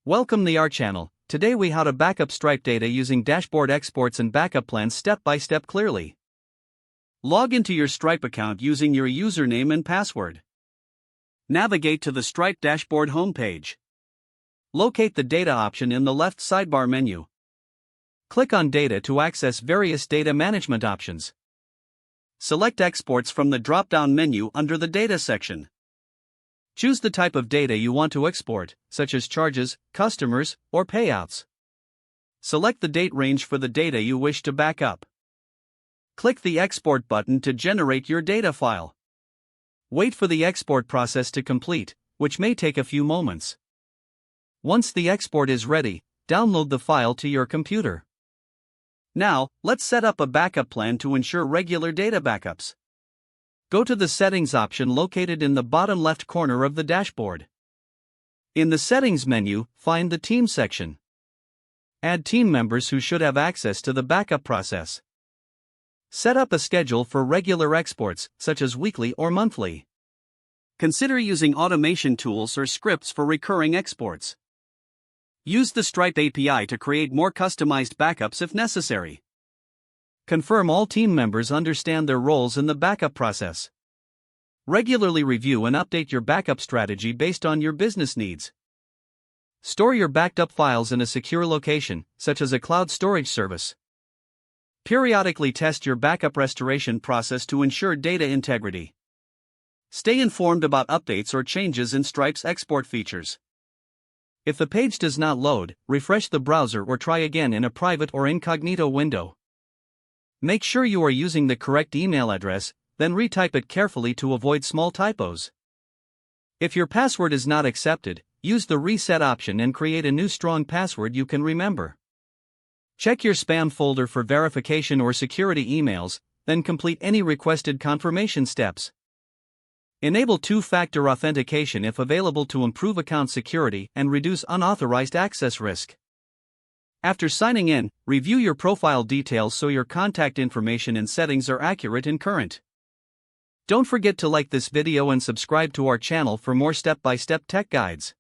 Welcome to our channel. Today we how to backup Stripe data using dashboard exports and backup plans step by step clearly. Log into your Stripe account using your username and password. Navigate to the Stripe dashboard homepage. Locate the data option in the left sidebar menu. Click on data to access various data management options. Select exports from the drop-down menu under the data section. Choose the type of data you want to export, such as charges, customers, or payouts. Select the date range for the data you wish to back up. Click the Export button to generate your data file. Wait for the export process to complete, which may take a few moments. Once the export is ready, download the file to your computer. Now, let's set up a backup plan to ensure regular data backups. Go to the Settings option located in the bottom left corner of the dashboard. In the Settings menu, find the Team section. Add team members who should have access to the backup process. Set up a schedule for regular exports, such as weekly or monthly. Consider using automation tools or scripts for recurring exports. Use the Stripe API to create more customized backups if necessary. Confirm all team members understand their roles in the backup process. Regularly review and update your backup strategy based on your business needs. Store your backed up files in a secure location, such as a cloud storage service. Periodically test your backup restoration process to ensure data integrity. Stay informed about updates or changes in Stripe's export features. If the page does not load, refresh the browser or try again in a private or incognito window. Make sure you are using the correct email address, then retype it carefully to avoid small typos. If your password is not accepted, use the reset option and create a new strong password you can remember. Check your spam folder for verification or security emails, then complete any requested confirmation steps. Enable two-factor authentication if available to improve account security and reduce unauthorized access risk. After signing in, review your profile details so your contact information and settings are accurate and current. Don't forget to like this video and subscribe to our channel for more step-by-step tech guides.